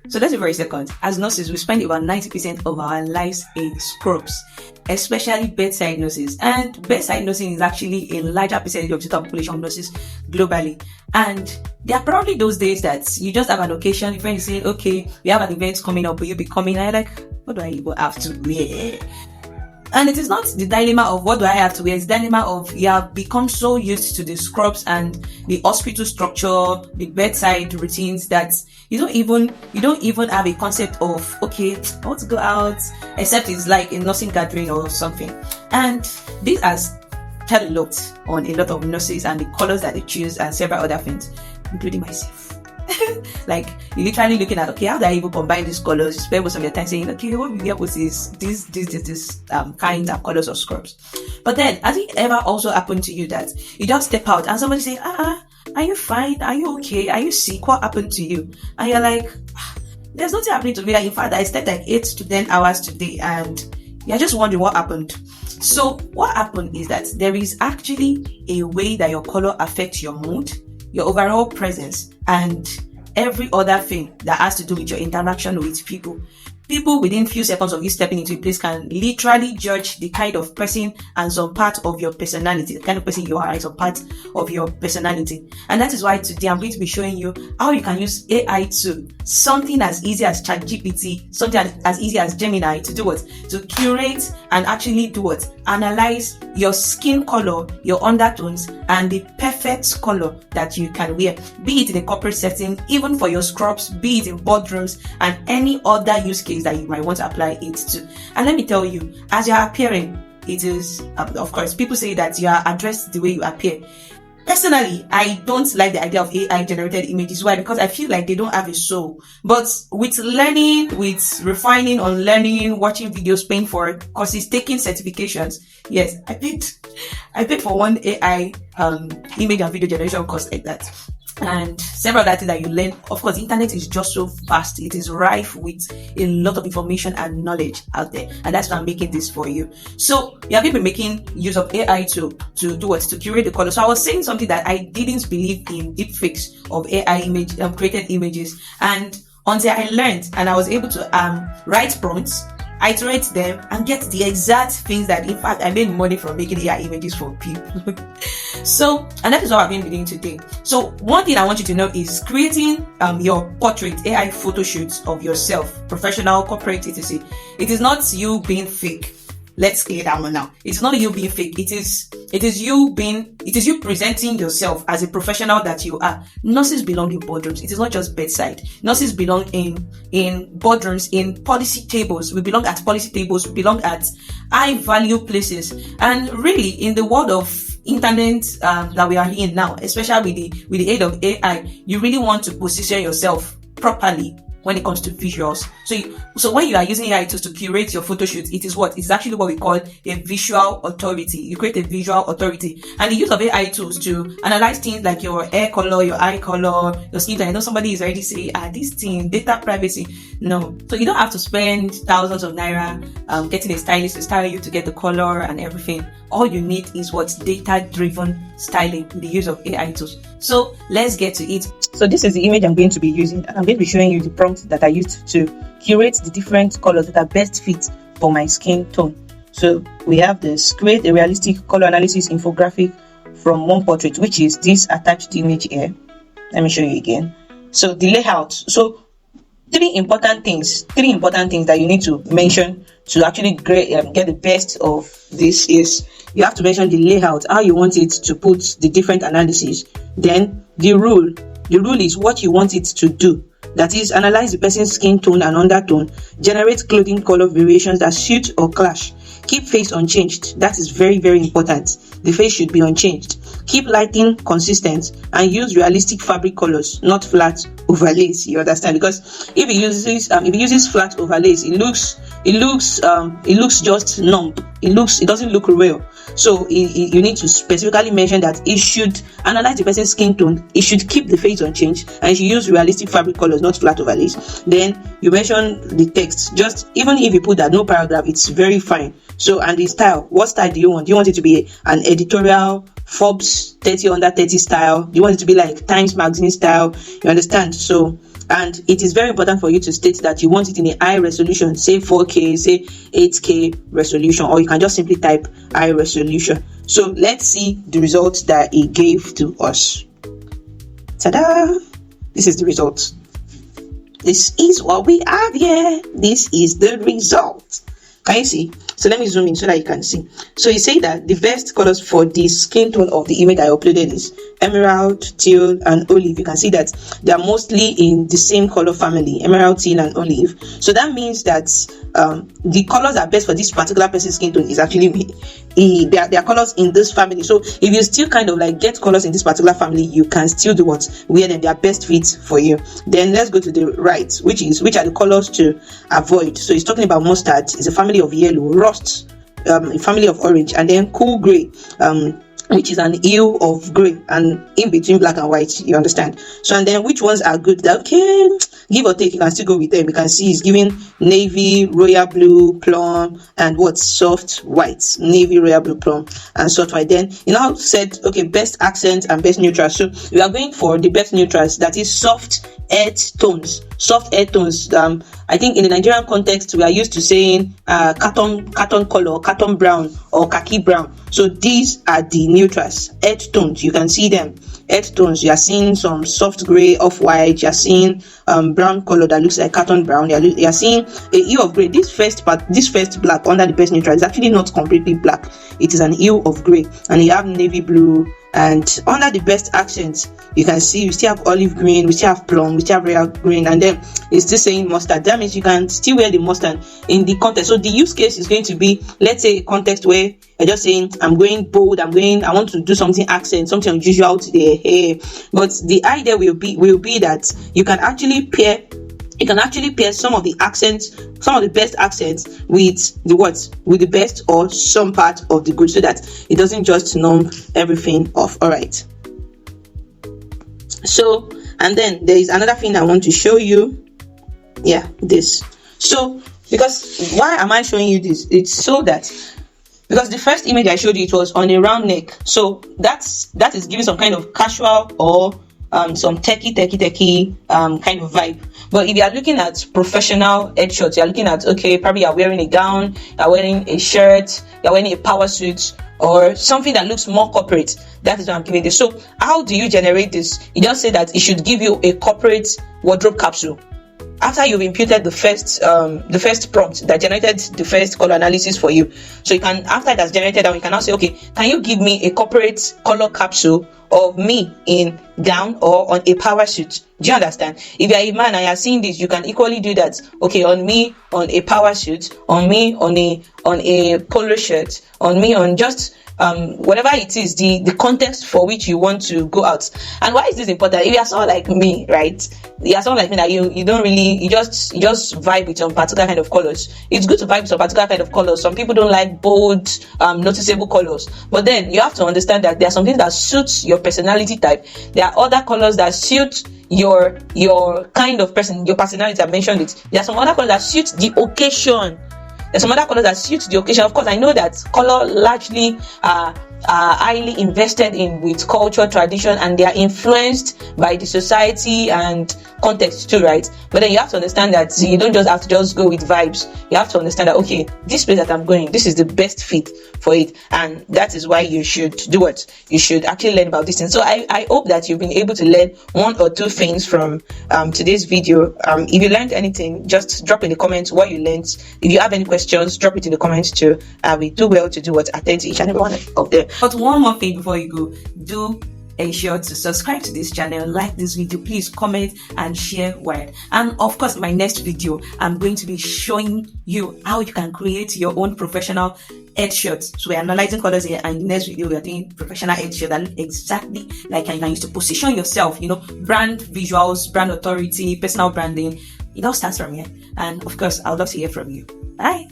So let's say for a second, as nurses, we spend about 90% of our lives in scrubs, especially bedside nurses. And bedside nursing is actually a larger percentage of the total population of nurses globally. And there are probably those days that you just have an occasion, your friend is saying, okay, we have an event coming up, will you be coming? And you're like, what do I even have to wear? And it is not the dilemma of what do I have to wear, it's the dilemma of you have become so used to the scrubs and the hospital structure, the bedside routines, that you don't even have a concept of, okay, I want to go out, except it's like a nursing gathering or something. And this has had a lot on a lot of nurses and the colors that they choose and several other things, including myself. Like, you're literally looking at, okay, how do I even combine these colors? You spend most of your time saying, okay, what we get was this kind of colors of scrubs. But then, has it ever also happened to you that you just step out and somebody say, are you fine? Are you okay? Are you sick? What happened to you? And you're like, there's nothing happening to me. Like, in fact, I slept like 8 to 10 hours today, and you're just wondering what happened. So what happened is that there is actually a way that your color affects your mood, your overall presence, and every other thing that has to do with your interaction with people. People within few seconds of you stepping into a place can literally judge the kind of person and some part of your personality, the kind of person you are and some part of your personality. And that is why today I'm going to be showing you how you can use AI to something as easy as ChatGPT, something as easy as Gemini to do what? To curate and actually do what? Analyze your skin color, your undertones, and the perfect color that you can wear. Be it in a corporate setting, even for your scrubs, be it in boardrooms, and any other use case that you might want to apply it to. And let me tell you, as you're appearing, it is, of course, people say that you are addressed the way you appear. Personally, I don't like the idea of AI generated images. Why? Because I feel like they don't have a soul. But with learning, with refining on learning, watching videos, paying for courses, taking certifications, yes, I paid for one AI image and video generation course like that. And several other things that you learn. Of course, the internet is just so fast. It is rife with a lot of information and knowledge out there. And that's why I'm making this for you. So you have been making use of AI to do what? To curate the color. So I was saying something that I didn't believe in deepfakes of AI created images. And until I learned and I was able to write prompts, iterate them, and get the exact things that, in fact, I made money from making AI images for people. So, and that is what I've been doing today. So one thing I want you to know is creating your portrait AI photo shoots of yourself, professional, corporate, etc. It is not you being fake. Let's clear that one now. It's not you being fake. It is you presenting yourself as a professional that you are. Nurses belong in boardrooms. It is not just bedside. Nurses belong in boardrooms, in policy tables. We belong at policy tables. We belong at high value places. And really, in the world of internet that we are in now, especially with the aid of AI, you really want to position yourself properly when it comes to visuals. So when you are using AI tools to curate your photo shoots, it is what? It's actually what we call a visual authority. You create a visual authority. And the use of AI tools to analyze things like your hair color, your eye color, your skin tone. I know somebody is already saying, this thing, data privacy. No. So you don't have to spend thousands of naira getting a stylist to style you to get the color and everything. All you need is what's data-driven styling with the use of AI tools. So let's get to it. So this is the image I'm going to be using. I'm going to be showing you the prompts that I used to curate the different colors that are best fit for my skin tone. So we have this: create a realistic color analysis infographic from one portrait, which is this attached image here. Let me show you again. So the layout. So three important things that you need to mention to actually get the best of this is you have to mention the layout, how you want it to put the different analysis. Then the rule is what you want it to do. That is, analyze the person's skin tone and undertone, generate clothing color variations that suit or clash, keep face unchanged. That is very, very important. The face should be unchanged. Keep lighting consistent and use realistic fabric colors, not flat overlays. You understand? Because if it uses flat overlays, it looks just numb. It doesn't look real. So you need to specifically mention that it should analyze the person's skin tone, it should keep the face unchanged, and it should use realistic fabric colors, not flat overlays. Then you mention the text. Just even if you put that no paragraph, it's very fine. So, and the style, what style do you want? Do you want it to be an editorial, Forbes 30 under 30 style? Do you want it to be like Times Magazine style? You understand? So And it is very important for you to state that you want it in a high resolution, say 4K, say 8K resolution, or you can just simply type high resolution. So let's see the results that it gave to us. Ta-da! This is the result. This is what we have here. This is the result. Can you see? So let me zoom in so that you can see. So you say that the best colors for the skin tone of the image I uploaded is emerald, teal, and olive. You can see that they are mostly in the same color family, emerald, teal, and olive. So that means that the colors that are best for this particular person's skin tone is actually they are colors in this family. So if you still kind of like get colors in this particular family, you can still do what? Wear them. They are best fit for you. Then let's go to the right, which are the colors to avoid. So it's talking about mustard. It's a family of yellow, rust, a family of orange, and then cool gray, which is an hue of gray, and in between black and white, you understand. So, and then which ones are good? Okay, give or take, you can still go with them. You can see it's giving navy, royal blue, plum, and what? Soft white. Navy, royal blue, plum, and soft white. Then you now said, okay, best accent and best neutrals. So we are going for the best neutrals, that is soft earth tones. Soft earth tones. I think in the Nigerian context, we are used to saying carton color, carton brown, or khaki brown. So these are the neutrals, earth tones. You can see them, earth tones. You are seeing some soft gray, off white. You are seeing brown color that looks like carton brown. You are seeing a hue of gray. This first black under the best neutral is actually not completely black. It is an hue of gray, and you have navy blue. And under the best accents, you can see we still have olive green, we still have plum, we still have royal green, and then it's still saying mustard. That means you can still wear the mustard in the context. So the use case is going to be, let's say, a context where you're just saying, I'm going bold, I want to do something accent, something unusual today. Hey. But the idea will be that you can actually pair some of the accents, some of the best accents with the best or some part of the good, so that it doesn't just numb everything off. All right. So, and then there is another thing I want to show you. Yeah, this. So, because why am I showing you this? It's so that, because the first image I showed you, it was on a round neck. So that is giving some kind of casual or some techie kind of vibe. But if you are looking at professional headshots, you are looking at, okay, probably you are wearing a gown, you are wearing a shirt, you are wearing a power suit, or something that looks more corporate. That is what I'm giving this. So how do you generate this? You just say that it should give you a corporate wardrobe capsule. After you've imputed the first prompt that generated the first color analysis for you, so you can, after it has generated that, you can now say, okay, can you give me a corporate color capsule of me in gown or on a power suit? Do you understand? If you're a man and you're seeing this, you can equally do that. Okay, on me on a power suit, on me on a polo shirt, on me on just whatever it is, the context for which you want to go out. And why is this important? If you are someone like me, right? You are someone like me that you don't really, you just vibe with some particular kind of colors. It's good to vibe with some particular kind of colors. Some people don't like bold, noticeable colors. But then you have to understand that there are some things that suits your personality type. There are other colors that suit your kind of person, your personality. I mentioned it. There are some other colors that suit the occasion. There's some other colors that suit the occasion. Of course, I know that color largely are highly invested in with culture, tradition, and they are influenced by the society and context too, right? But then you have to understand that you don't just have to just go with vibes. You have to understand that, okay, this place that I'm going, this is the best fit for it, and that is why you should do what? You should actually learn about this thing. So I hope that you've been able to learn one or two things from today's video. If you learned anything, just drop in the comments what you learned. If you have any questions, drop it in the comments too. We do well to do what? Attend to each and every one of them. But one more thing before you go, do ensure to subscribe to this channel, like this video, please comment and share wide. And of course, my next video, I'm going to be showing you how you can create your own professional headshots. So we're analyzing colors here, and in the next video, we're doing professional headshots that look exactly like how you can use to position yourself, brand visuals, brand authority, personal branding. It all starts from here. And of course, I would love to hear from you. Bye.